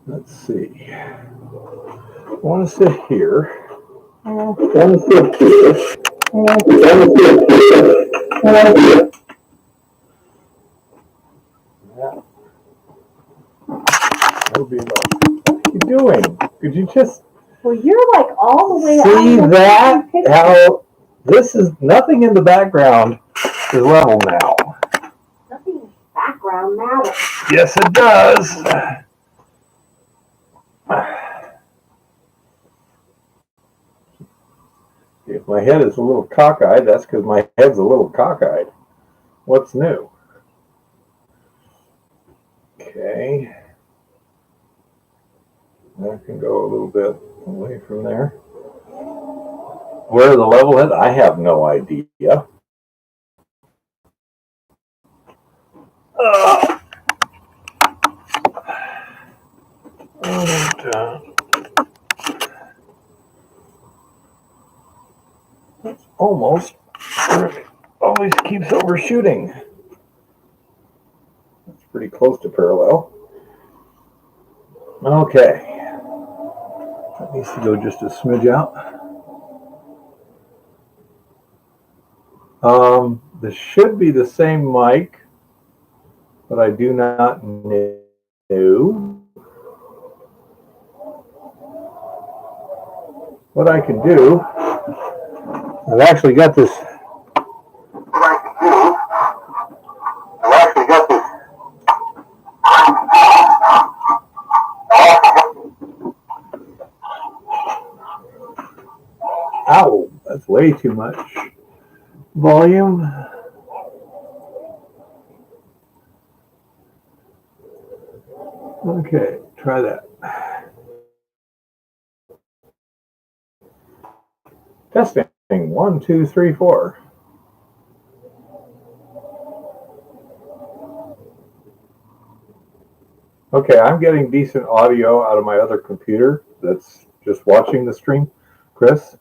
Let's see. I want to sit here. That'll be enough. What are you doing? Could you just Well, you're like all the way see out that? How this is nothing in the background is level now. Nothing in the background matters. Yes, it does. If my head is a little cockeyed, that's because my head's a little cockeyed. What's new? Okay. I can go a little bit away from there. Where the level is, I have no idea. It's almost always keeps overshooting. That's pretty close to parallel. Okay. That needs to go just a smidge out. This should be the same mic, but I do not know. What I can do, I've actually got this. Ow, that's way too much volume. Okay, try that. Testing. 1, 2, 3, 4. Okay, I'm getting decent audio out of my other computer that's just watching the stream. Chris?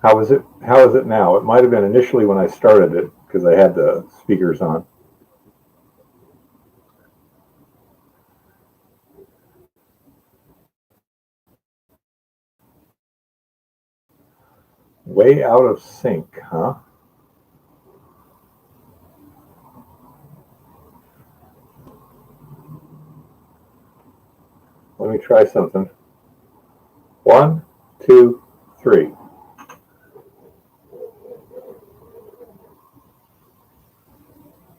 How is it? How is it now? It might have been initially when I started it because I had the speakers on. Way out of sync, huh? Let me try something. 1, 2, 3.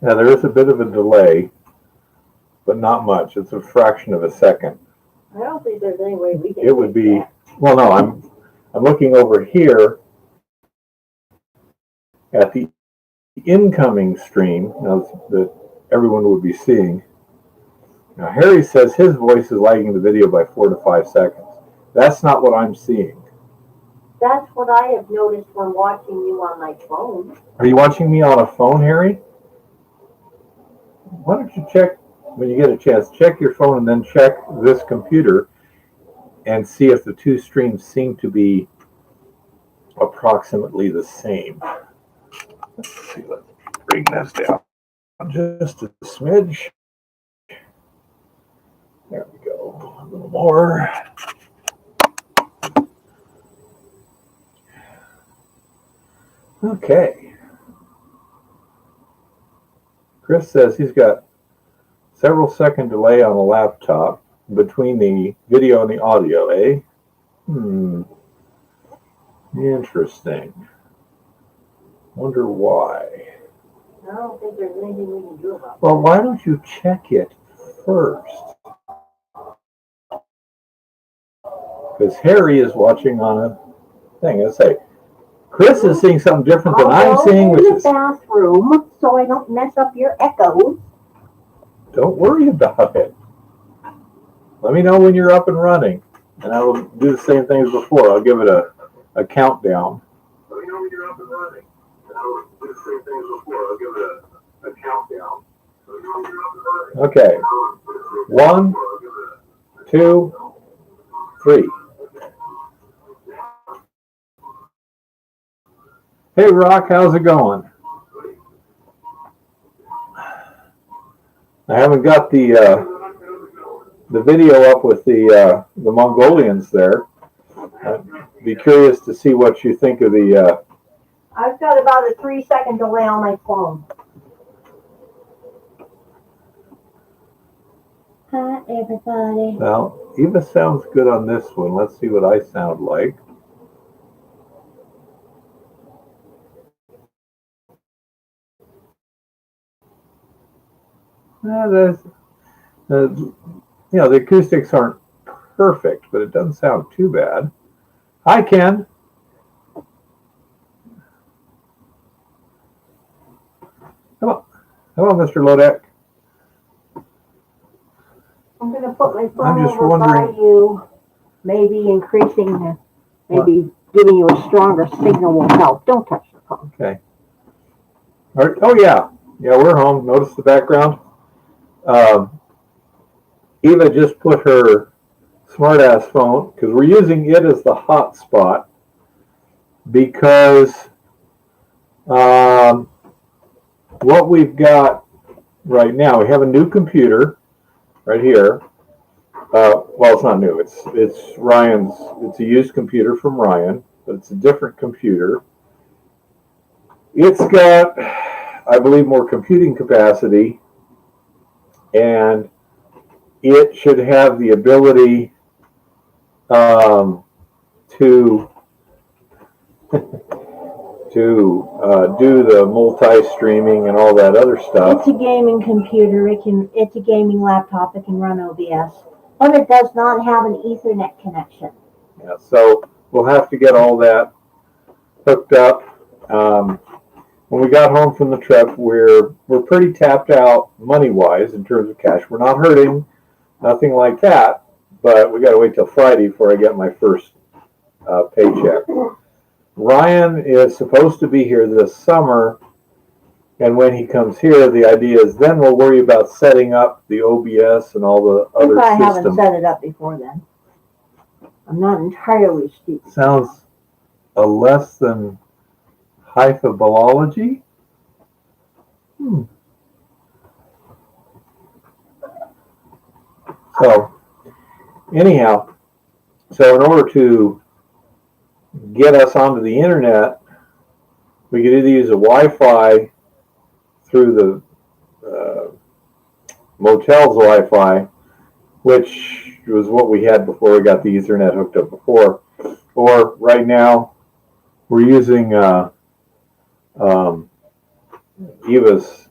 Now there is a bit of a delay, but not much. It's a fraction of a second. I don't think there's any way we can. It would be that. Well, no. I'm looking over here at the incoming stream now that everyone would be seeing. Now Harry says his voice is lagging the video by 4 to 5 seconds. That's not what I'm seeing. That's what I have noticed when watching you on my phone. Are you watching me on a phone, Harry? Why don't you check, when you get a chance, check your phone and then check this computer and see if the two streams seem to be approximately the same. Let's see, let's bring this down just a smidge. There we go, a little more. Okay. Chris says he's got several second delay on a laptop between the video and the audio, eh? Interesting. Wonder why. I don't think there's anything we can do about it. Well, why don't you check it first? Because Harry is watching on a thing. Let's say Chris is seeing something different than I'm seeing, which is in the bathroom so I don't mess up your echoes. Don't worry about it. Let me know when you're up and running, and I will do the same thing as before. I'll give it a countdown. Let me know when you're up and running, and I will do the same thing as before. I'll give it a countdown. Okay. 1, 2, 3. Hey, Rock, how's it going? I haven't got the video up with the Mongolians there. I'd be curious to see what you think of the. I've got about a 3-second delay on my phone. Hi, everybody. Well, Eva sounds good on this one. Let's see what I sound like. The acoustics aren't perfect, but it doesn't sound too bad. Hi, Ken. Hello, Mr. Lodek. I'm going to put my phone over by you. Maybe increasing the, maybe giving you a stronger signal will help. Don't touch the phone. Okay. All right. Oh, yeah. Yeah, we're home. Notice the background. Eva just put her smartass phone, because we're using it as the hotspot, because what we've got right now, we have a new computer right here. Well, it's not new. It's Ryan's. It's a used computer from Ryan, but it's a different computer. It's got, I believe, more computing capacity, and it should have the ability to do the multi-streaming and all that other stuff. It's a gaming computer. It's a gaming laptop. It can run OBS, but it does not have an Ethernet connection. Yeah, so we'll have to get all that hooked up. When we got home from the trip, we're pretty tapped out money-wise in terms of cash. We're not hurting, nothing like that, but we got to wait till Friday before I get my first paycheck. Ryan is supposed to be here this summer, and when he comes here, the idea is then we'll worry about setting up the OBS and all the other systems. I haven't set it up before then. I'm not entirely stupid. Sounds a less than hyperbolology. So, anyhow, so in order to get us onto the internet, we could either use a Wi-Fi through the motel's Wi-Fi, which was what we had before we got the Ethernet hooked up before, or right now we're using Eva's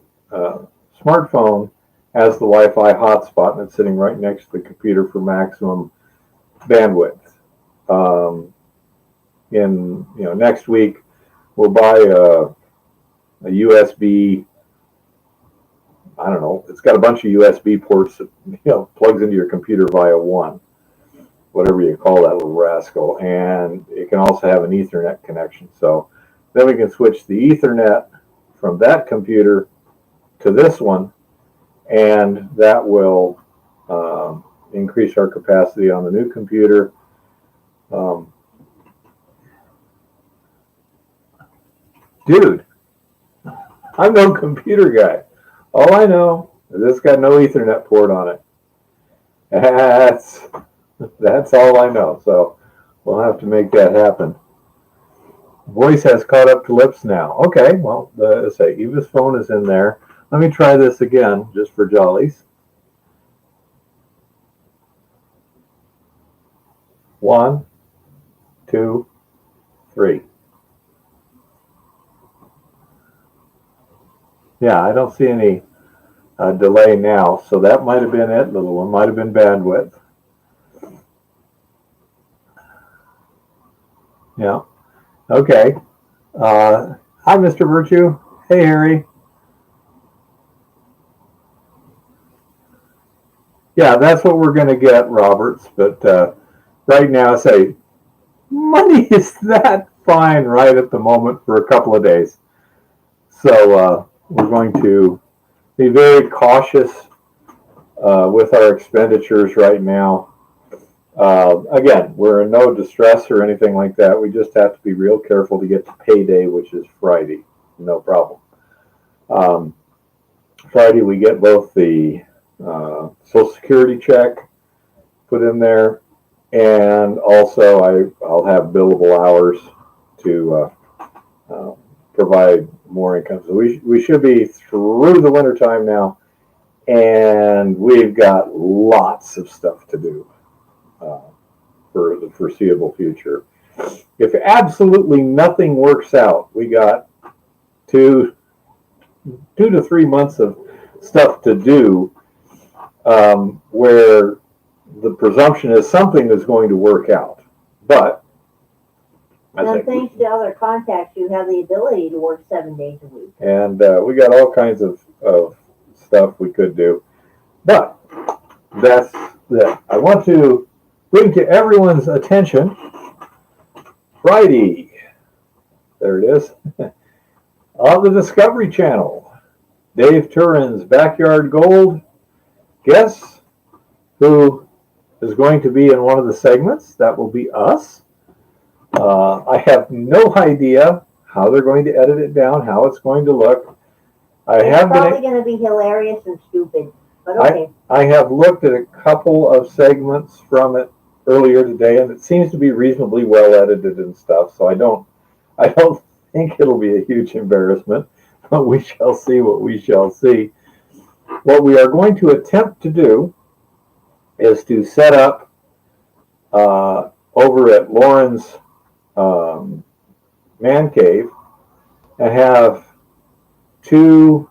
smartphone as the Wi-Fi hotspot, and it's sitting right next to the computer for maximum bandwidth. Next week we'll buy a USB. I don't know. It's got a bunch of USB ports that plugs into your computer via one, whatever you call that little rascal, and it can also have an Ethernet connection. So then we can switch the Ethernet from that computer to this one, and that will increase our capacity on the new computer. Dude, I'm no computer guy. All I know is it's got no Ethernet port on it. That's all I know. So we'll have to make that happen. Voice has caught up to lips now. Okay, well, let's say Eva's phone is in there. Let me try this again, just for jollies. 1, 2, 3. Yeah, I don't see any delay now, so that might have been it. Little one might have been bandwidth. Yeah. Okay. Hi, Mr. Virtue. Hey, Harry. Yeah, that's what we're going to get, Roberts. But right now, say, money is that fine right at the moment for a couple of days. So we're going to be very cautious with our expenditures right now. Again, we're in no distress or anything like that. We just have to be real careful to get to payday, which is Friday. No problem. Friday we get both the Social Security check put in there, and also I'll have billable hours to provide more income. So we should be through the wintertime now, and we've got lots of stuff to do for the foreseeable future. If absolutely nothing works out, we got 2 to 3 months of stuff to do, where the presumption is something is going to work out. But now, thanks to other contacts, you have the ability to work 7 days a week. And we got all kinds of stuff we could do. But that's that. I want to bring to everyone's attention Friday. There it is. On the Discovery Channel, Dave Turin's Backyard Gold. Guess who is going to be in one of the segments? That will be us. I have no idea how they're going to edit it down, how it's going to look. It's probably going to be hilarious and stupid, but okay. I have looked at a couple of segments from it earlier today, and it seems to be reasonably well edited and stuff. So I don't think it'll be a huge embarrassment, but we shall see what we shall see. What we are going to attempt to do is to set up over at Lauren's man cave and have 2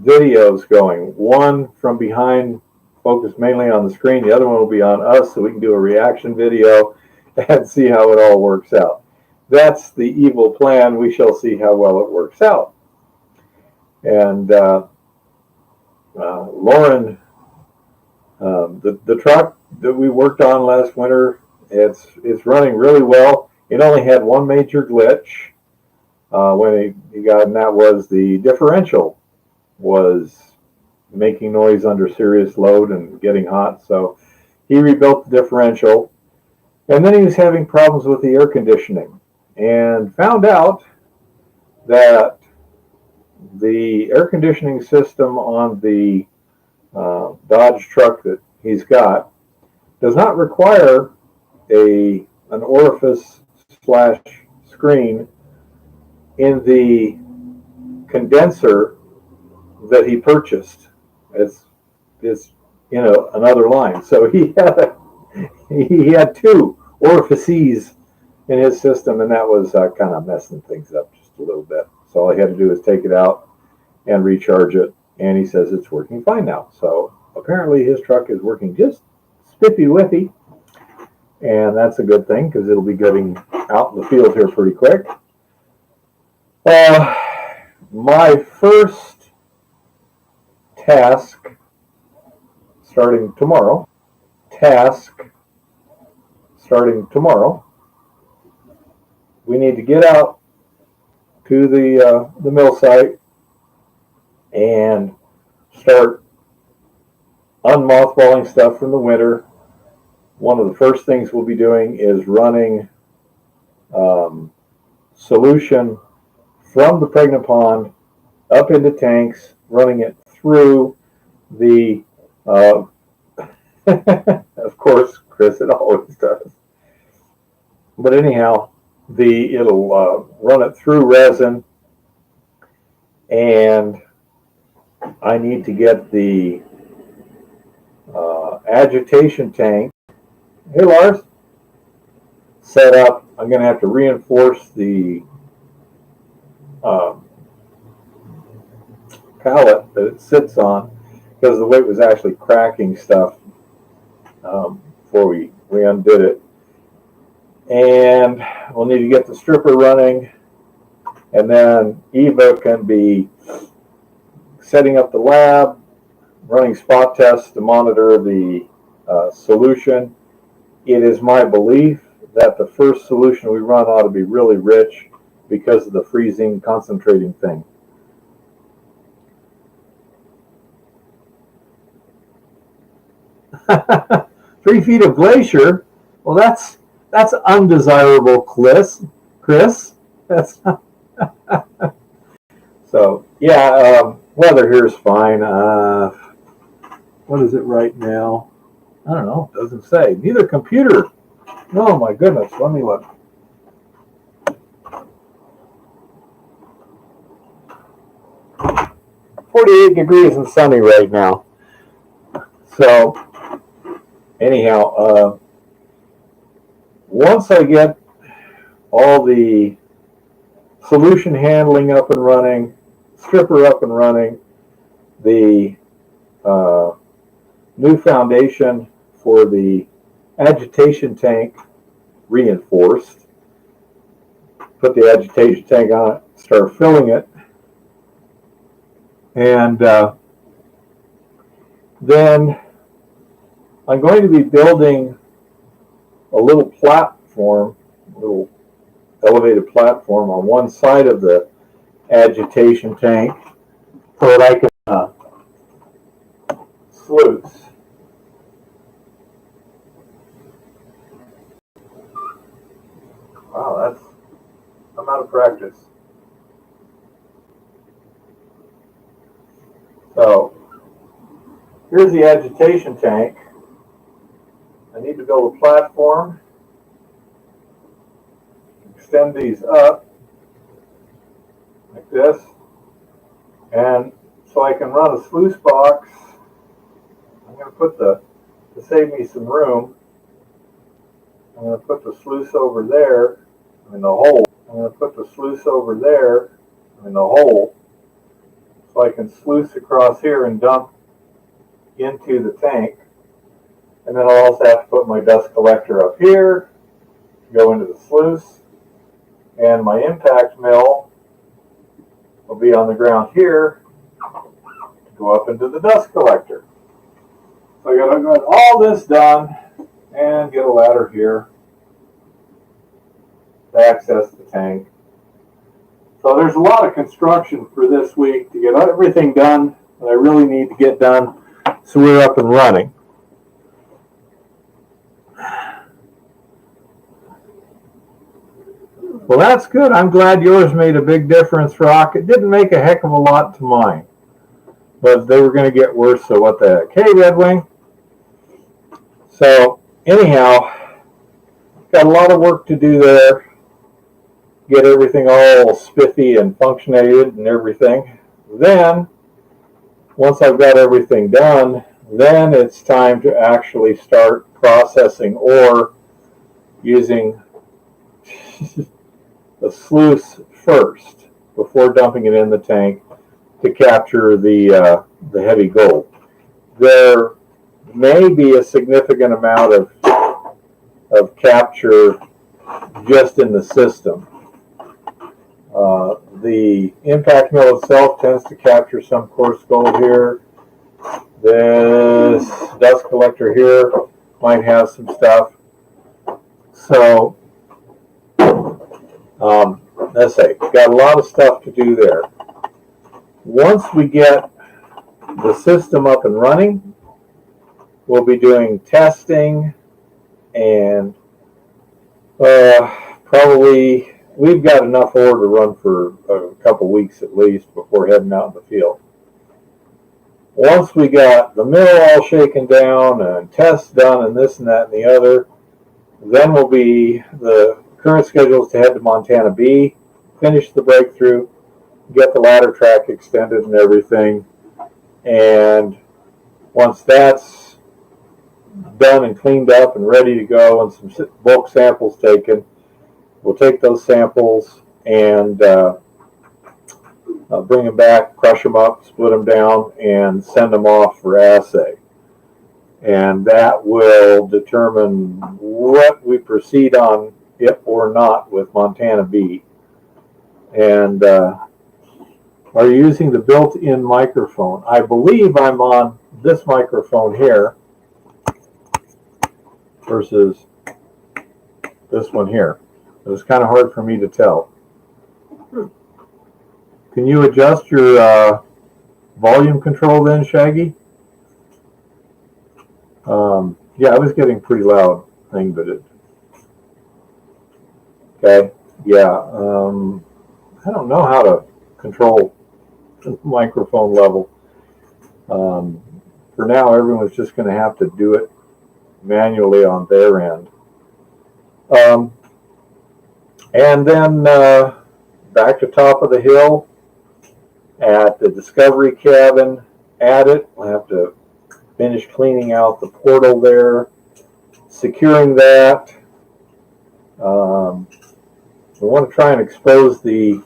videos going. One from behind, focused mainly on the screen. The other one will be on us, so we can do a reaction video and see how it all works out. That's the evil plan. We shall see how well it works out. And Lauren, the truck that we worked on last winter, it's running really well. It only had one major glitch when he got, and that was the differential was making noise under serious load and getting hot. So he rebuilt the differential, and then he was having problems with the air conditioning, and found out that the air conditioning system on the Dodge truck that he's got does not require an orifice / screen in the condenser that he purchased. It's another line. So he had 2 orifices in his system, and that was kind of messing things up just a little bit. So all I had to do is take it out and recharge it, and he says it's working fine now. So apparently his truck is working just spiffy-whiffy, and that's a good thing because it'll be getting out in the field here pretty quick. My first task starting tomorrow, we need to get out to the mill site and start unmothballing stuff from the winter. One of the first things we'll be doing is running solution from the pregnant pond up into tanks, running it through the, of course, Chris, it always does. But anyhow, it'll run it through resin, and I need to get the agitation tank. Hey, Lars. Set up. I'm going to have to reinforce the pallet that it sits on because the weight was actually cracking stuff before we undid it. And we'll need to get the stripper running, and then Eva can be setting up the lab, running spot tests to monitor the solution. It is my belief that the first solution we run ought to be really rich because of the freezing concentrating thing. Three feet of glacier? Well, that's undesirable, Chris. That's So yeah, weather here is fine. What is it right now? I don't know. It doesn't say. Neither computer. Oh my goodness. Let me look. 48 degrees and sunny right now. So anyhow, once I get all the solution handling up and running, stripper up and running, the new foundation for the agitation tank reinforced, put the agitation tank on it, start filling it, and then I'm going to be building a little platform, a little elevated platform on one side of the agitation tank so that I can sluice. Wow, I'm out of practice. So here's the agitation tank. I need to build a platform, extend these up like this, and so I can run a sluice box. I'm going to put to save me some room, I'm going to put the sluice over there in the hole. I'm going to put the sluice over there in the hole so I can sluice across here and dump into the tank. And then I'll also have to put my dust collector up here to go into the sluice. And my impact mill will be on the ground here to go up into the dust collector. So I got to get all this done and get a ladder here to access the tank. So there's a lot of construction for this week to get everything done that I really need to get done so we're up and running. Well, that's good. I'm glad yours made a big difference, Rock. It didn't make a heck of a lot to mine, but they were going to get worse, so what the heck. Hey, Red Wing. So, anyhow, got a lot of work to do there. Get everything all spiffy and functionated and everything. Then, once I've got everything done, then it's time to actually start processing ore using the sluice first before dumping it in the tank to capture the heavy gold. There may be a significant amount of capture just in the system. The impact mill itself tends to capture some coarse gold here. This dust collector here might have some stuff. So let's say, got a lot of stuff to do there. Once we get the system up and running, we'll be doing testing and probably we've got enough ore to run for a couple weeks at least before heading out in the field. Once we got the mill all shaken down and tests done and this and that and the other, then will be the current schedule is to head to Montana B, finish the breakthrough, get the ladder track extended and everything. And once that's done and cleaned up and ready to go and some bulk samples taken, we'll take those samples and bring them back, crush them up, split them down, and send them off for assay. And that will determine what we proceed on, if or not, with Montana B. And are you using the built-in microphone? I believe I'm on this microphone here versus this one here. It was kind of hard for me to tell. Can you adjust your volume control then, Shaggy? Yeah, I was getting pretty loud thing, but it. Okay, yeah. I don't know how to control microphone level. For now, everyone's just going to have to do it manually on their end. And then back to top of the hill at the Discovery Cabin. At it, we'll have to finish cleaning out the portal there, securing that. We want to try and expose the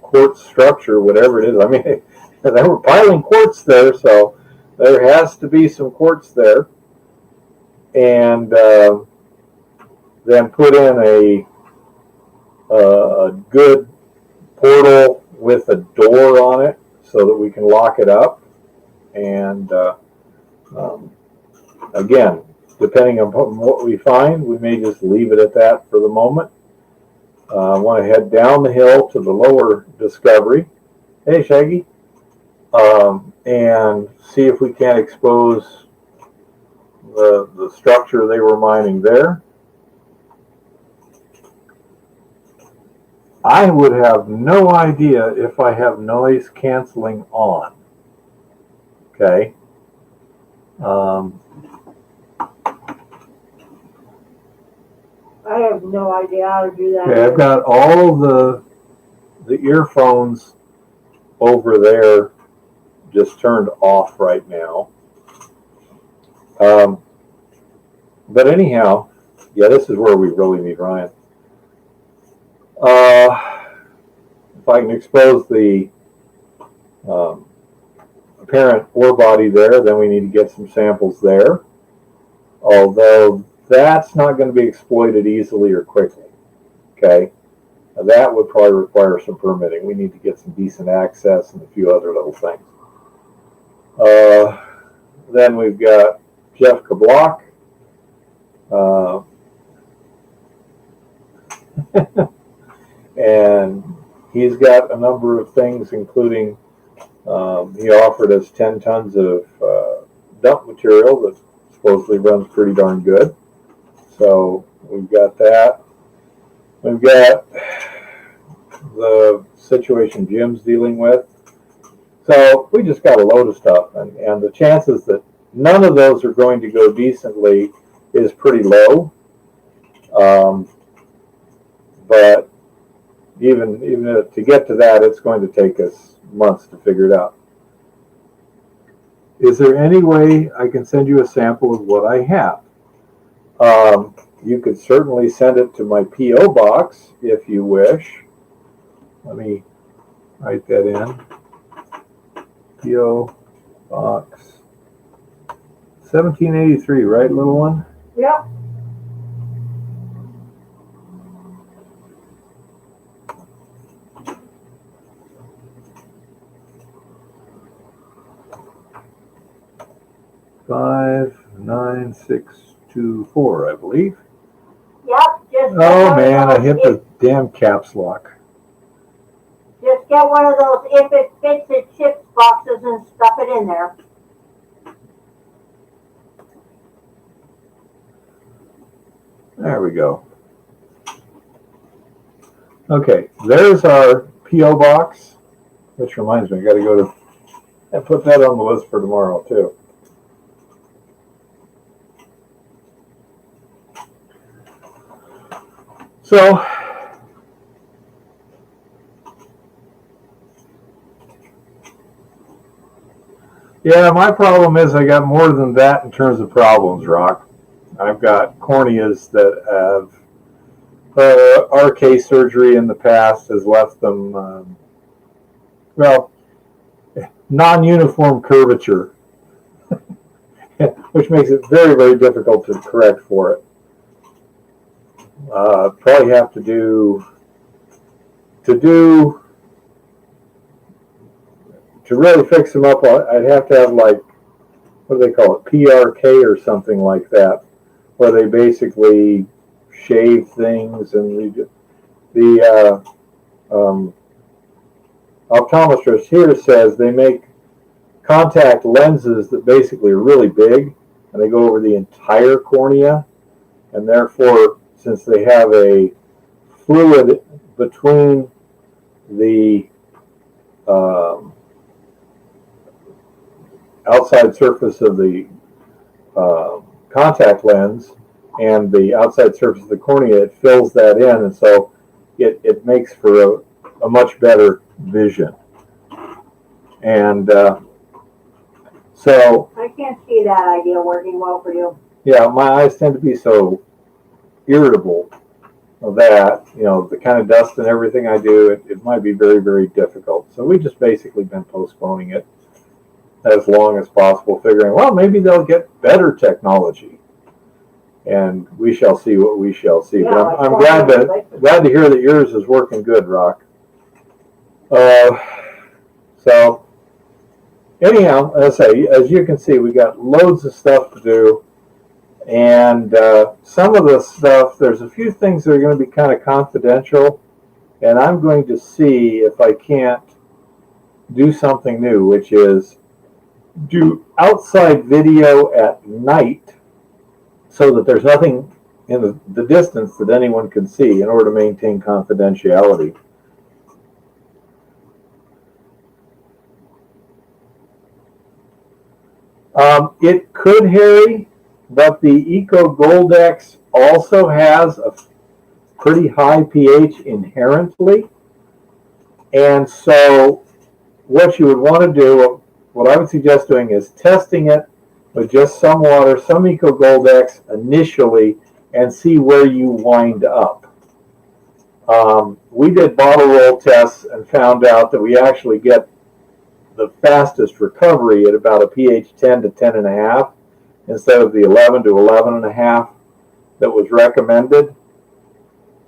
quartz structure, whatever it is. I mean, they were piling quartz there, so there has to be some quartz there. And then put in a good portal with a door on it so that we can lock it up. And again, depending on what we find, we may just leave it at that for the moment. I want to head down the hill to the lower Discovery. Hey, Shaggy. And see if we can expose the structure they were mining there. I would have no idea if I have noise canceling on. Okay. I have no idea how to do that. Okay, I've got all the earphones over there just turned off right now. But anyhow, yeah, this is where we really need Ryan. If I can expose the apparent ore body there, then we need to get some samples there. Although that's not going to be exploited easily or quickly. Okay, now that would probably require some permitting. We need to get some decent access and a few other little things. Then we've got Jeff Kablock. And he's got a number of things, including he offered us 10 tons of dump material that supposedly runs pretty darn good. So we've got that. We've got the situation Jim's dealing with. So we just got a load of stuff, and the chances that none of those are going to go decently is pretty low. But even to get to that, it's going to take us months to figure it out. Is there any way I can send you a sample of what I have? You could certainly send it to my P.O. box if you wish. Let me write that in. P.O. box 1783, right, little one? Yep. Five 9624, I believe. Yep. Just Oh man, I hit the damn caps lock. Just get one of those if it fits it chips boxes and stuff it in there. There we go. Okay, there's our P.O. box, which reminds me, I got to go to and put that on the list for tomorrow too. So, yeah, my problem is I got more than that in terms of problems, Rock. I've got corneas that have RK surgery in the past has left them, non-uniform curvature, which makes it very, very difficult to correct for it. Probably have to really fix them up. I'd have to have, like, what do they call it, PRK or something like that, where they basically shave things. And the optometrist here says they make contact lenses that basically are really big, and they go over the entire cornea, and therefore, since they have a fluid between the outside surface of the contact lens and the outside surface of the cornea, it fills that in, and so it makes for a much better vision. And so I can't see that idea working well for you. Yeah, my eyes tend to be so irritable that, the kind of dust and everything I do, it might be very, very difficult. So we just basically been postponing it as long as possible, figuring, well, maybe they'll get better technology. And we shall see what we shall see. Yeah, but I'm glad to hear that yours is working good, Rock. So anyhow, as I say, as you can see, we got loads of stuff to do. And some of the stuff, there's a few things that are going to be kind of confidential. And I'm going to see if I can't do something new, which is do outside video at night so that there's nothing in the distance that anyone can see in order to maintain confidentiality. It could, Harry, but the Eco Goldex also has a pretty high pH inherently. And so what you would want to do, what I would suggest doing is testing it with just some water, some Eco Goldex initially, and see where you wind up. We did bottle roll tests and found out that we actually get the fastest recovery at about a pH 10 to 10.5 instead of the 11 to 11.5 that was recommended.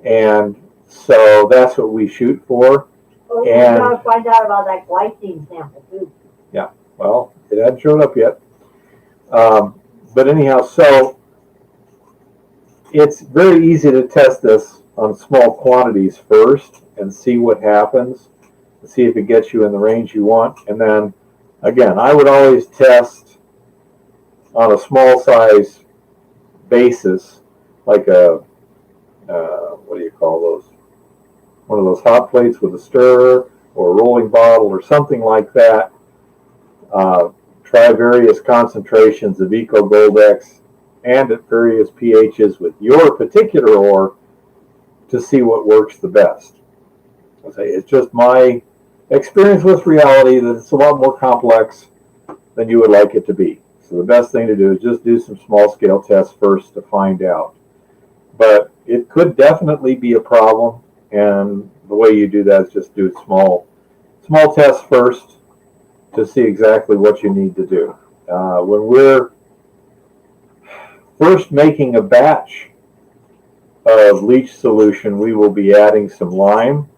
And so that's what we shoot for. Oh, and gotta find out about that glycine sample too. Yeah, well, it hadn't shown up yet. But anyhow, so it's very easy to test this on small quantities first and see what happens, see if it gets you in the range you want. And then, again, I would always test on a small size basis, like a, what do you call those? One of those hot plates with a stirrer or a rolling bottle or something like that. Try various concentrations of Eco Goldex and at various pHs with your particular ore to see what works the best. I'll say it's just my experience with reality that it's a lot more complex than you would like it to be. So the best thing to do is just do some small scale tests first to find out. But it could definitely be a problem, and the way you do that is just do small tests first to see exactly what you need to do. When we're first making a batch of leach solution, we will be adding some lime,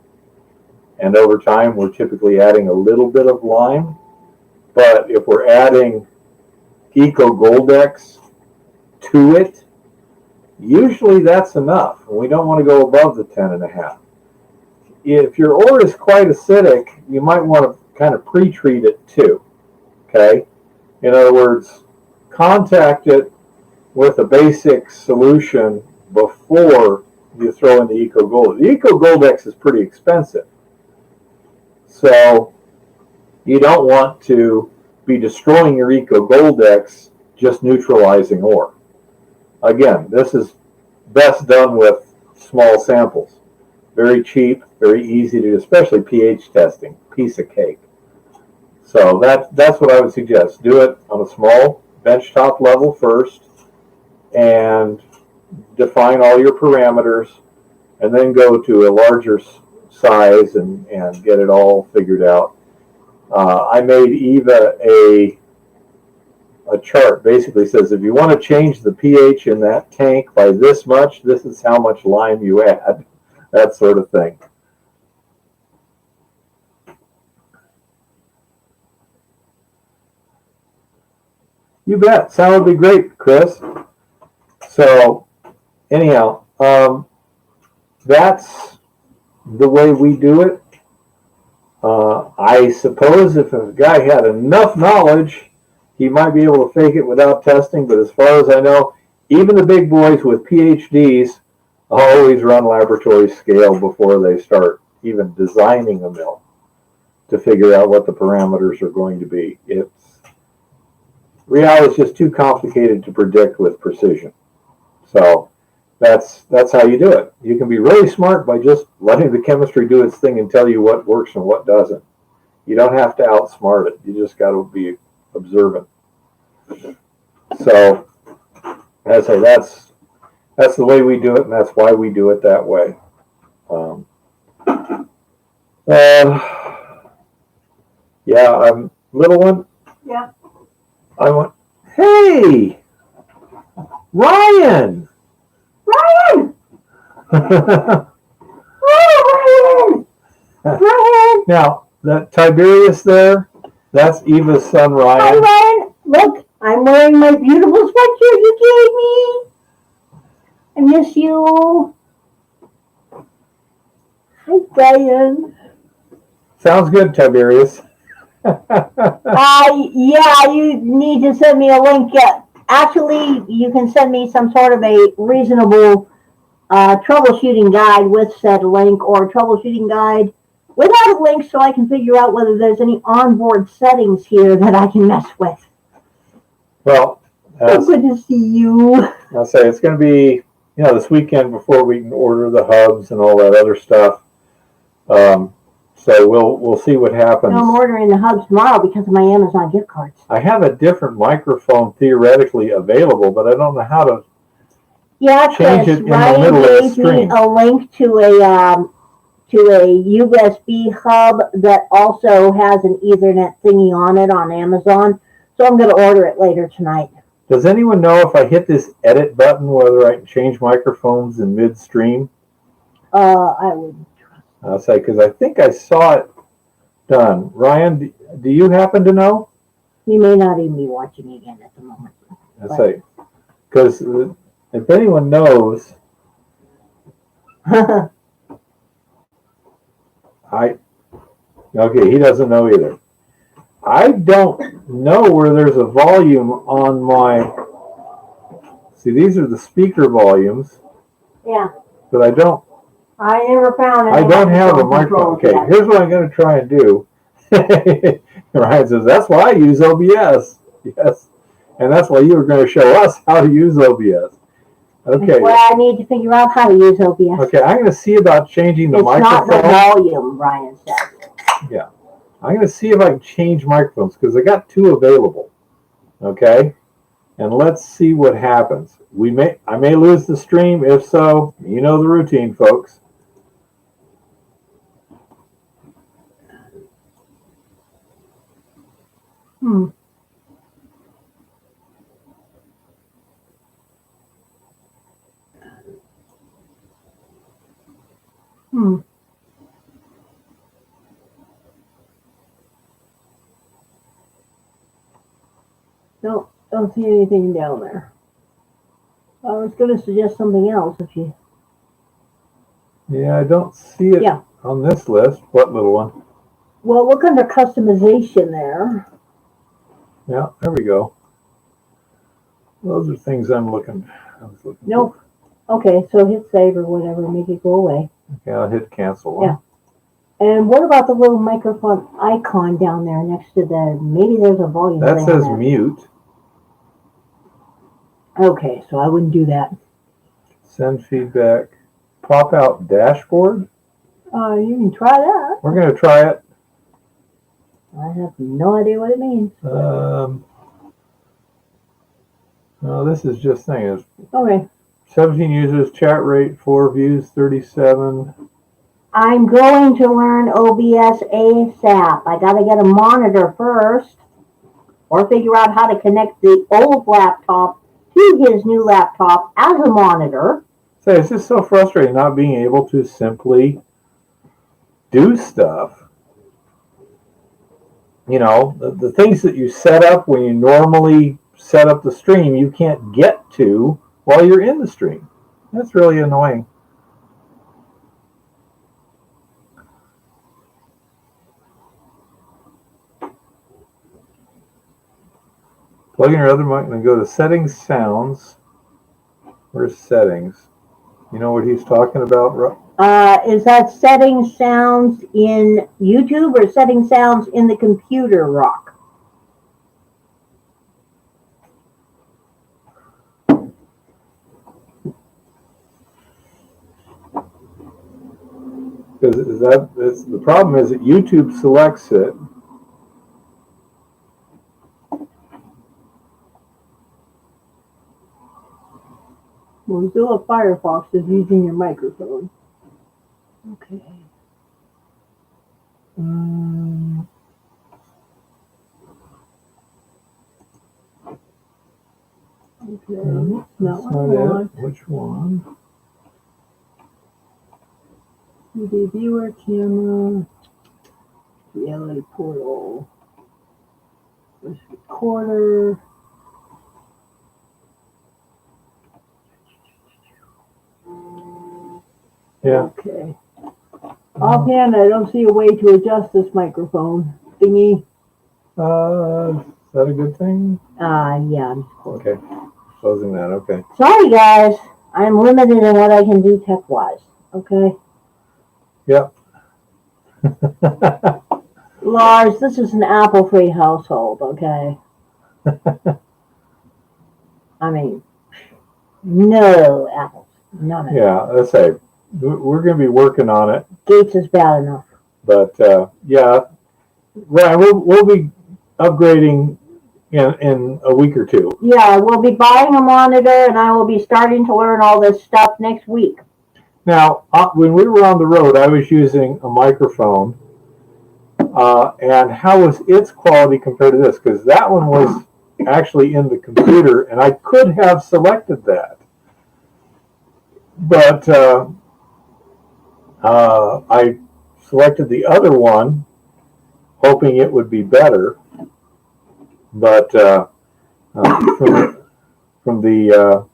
and over time we're typically adding a little bit of lime. But if we're adding Eco Goldex to it, usually that's enough. We don't want to go above the 10.5. If your ore is quite acidic, you might want to kind of pre-treat it too. Okay? In other words, contact it with a basic solution before you throw in the Eco Goldex. The Eco Goldex is pretty expensive. So you don't want to be destroying your Eco Goldex just neutralizing ore. Again, this is best done with small samples. Very cheap, very easy to do, especially pH testing, piece of cake. So that's what I would suggest. Do it on a small benchtop level first and define all your parameters, and then go to a larger size and get it all figured out. I made Eva a chart. Basically says if you want to change the pH in that tank by this much, this is how much lime you add, that sort of thing. You bet. Sound would be great, Chris. So anyhow, that's the way we do it. I suppose if a guy had enough knowledge, he might be able to fake it without testing, but as far as I know, even the big boys with PhDs always run laboratory scale before they start even designing a mill to figure out what the parameters are going to be. Reality is just too complicated to predict with precision. So that's how you do it. You can be really smart by just letting the chemistry do its thing and tell you what works and what doesn't. You don't have to outsmart it. You just got to be observant. So, as I say, that's the way we do it, and that's why we do it that way. Yeah, little one. Yeah. I went, hey, Ryan. Ryan. Oh, Ryan. Ryan. Now that Tiberius there, that's Eva's son Ryan. Hi, Ryan. Look, I'm wearing my beautiful sweatshirt you gave me. I miss you. Hi, Ryan. Sounds good, Tiberius. Yeah, you need to send me a link. Actually, you can send me some sort of a reasonable troubleshooting guide with said link, or troubleshooting guide without a link, so I can figure out whether there's any onboard settings here that I can mess with. Well, so good to see you. I'll say it's going to be, this weekend before we can order the hubs and all that other stuff. So we'll see what happens. No, I'm ordering the hubs tomorrow because of my Amazon gift cards. I have a different microphone theoretically available, but I don't know how to change it in the middle of the stream. Ryan gave me a link to a USB hub that also has an Ethernet thingy on it on Amazon. So I'm going to order it later tonight. Does anyone know if I hit this edit button whether I can change microphones in midstream? I wouldn't. I'll say, because I think I saw it done. Ryan, do you happen to know? You may not even be watching again at the moment. I'll say, because if anyone knows, okay, he doesn't know either. I don't know where there's a volume on my, see, these are the speaker volumes. Yeah. But I never found it. I don't have a microphone. Okay, here's what I'm going to try and do. Ryan says, that's why I use OBS. Yes. And that's why you were going to show us how to use OBS. Okay. Well, I need to figure out how to use OBS. Okay, I'm going to see about changing the microphone. It's not the volume, Ryan said. Yeah. I'm going to see if I can change microphones because I got 2 available. Okay? And let's see what happens. I may lose the stream. If so, you know the routine, folks. No, don't see anything down there. I was going to suggest something else if you... Yeah, I don't see it on this list. What little one? Well, look under customization there. Yeah, there we go. Those are things I was looking Nope. Okay, so hit save or whatever, make it go away. Okay, I'll hit cancel. Yeah. And what about the little microphone icon down there next to maybe there's a volume that thing says on mute. Okay, so I wouldn't do that. Send feedback. Pop out dashboard. You can try that. We're going to try it. I have no idea what it means. No, this is just things. Okay. 17 users, chat rate, 4 views, 37. I'm going to learn OBS ASAP. I got to get a monitor first, or figure out how to connect the old laptop to his new laptop as a monitor. So it's just so frustrating not being able to simply do stuff. You know, the things that you set up when you normally set up the stream, you can't get to while you're in the stream. That's really annoying. Plug in your other mic and go to settings, sounds. Where's settings? You know what he's talking about, Is that setting sounds in YouTube or setting sounds in the computer, Rock? Because the problem is that YouTube selects it. Mozilla Firefox is using your microphone. Okay. Okay. No, Not that's what I not want. it. Which one? CD viewer, camera, reality portal, voice recorder. Yeah. Okay. Offhand, I don't see a way to adjust this microphone thingy. Is that a good thing? Yeah. Okay. Closing that. Okay. Sorry, guys. I'm limited in what I can do tech-wise. Okay. Yep. Lars, this is an apple-free household. Okay. I mean, no apples. None of it. Yeah. Let's say we're going to be working on it. Gates is bad enough. But yeah, right. We'll be upgrading in a week or two. Yeah, we'll be buying a monitor, and I will be starting to learn all this stuff next week. Now, when we were on the road, I was using a microphone, and how was its quality compared to this? Because that one was actually in the computer, and I could have selected that, but I selected the other one, hoping it would be better. But from the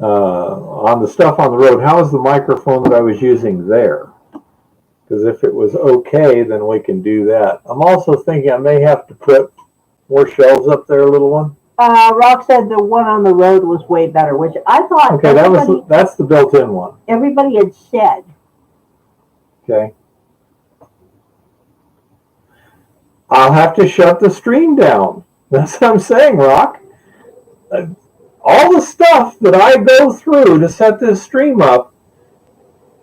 on the stuff on the road, how is the microphone that I was using there? Because if it was okay, then we can do that. I'm also thinking I may have to put more shelves up there, little one. Rock said the one on the road was way better, which I thought. Okay, that's the built-in one. Everybody had said. Okay. I'll have to shut the stream down. That's what I'm saying, Rock. All the stuff that I go through to set this stream up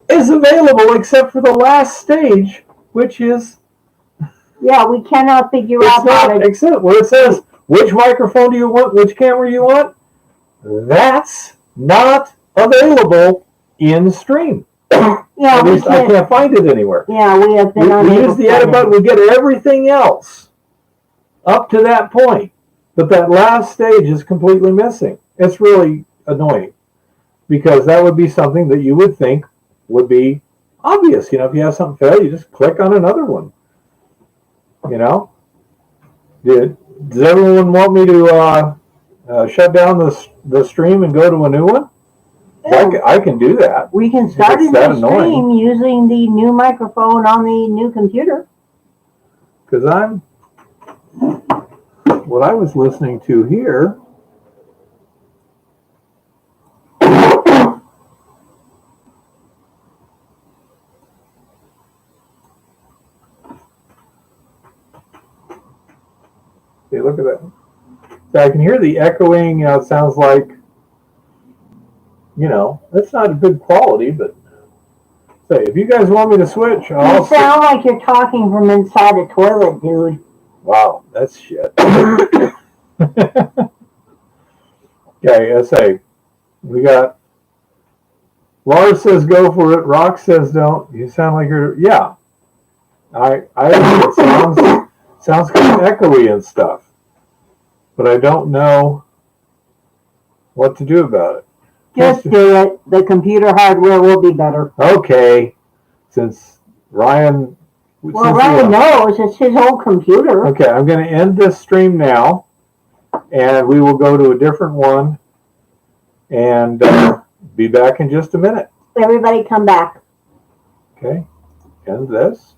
is available except for the last stage, which is... Yeah, we cannot figure out how to... Except where it says, which microphone do you want, which camera you want? That's not available in stream. Yeah, at least I can't find it anywhere. Yeah, we have been We use the edit button, we get everything else up to that point. But that last stage is completely missing. It's really annoying because that would be something that you would think would be obvious. You know, if you have something fail, you just click on another one. You know? Does everyone want me to shut down the stream and go to a new one? Yeah. I can do that. We can start a new stream using the new microphone on the new computer. Because what I was listening to here. Okay, look at that. So I can hear the echoing. It sounds like, it's not a good quality, but say, if you guys want me to switch, You sound like you're talking from inside a toilet, dude. Wow, that's shit. Okay, I say, we got, Lars says go for it, Rock says don't. You sound like you're, yeah. It sounds kind of echoey and stuff, but I don't know what to do about it. Just do it. The computer hardware will be better. Okay, since Ryan... Well, Ryan knows. It's his whole computer. Okay, I'm going to end this stream now, and we will go to a different one, and be back in just a minute. Everybody come back. Okay, end this.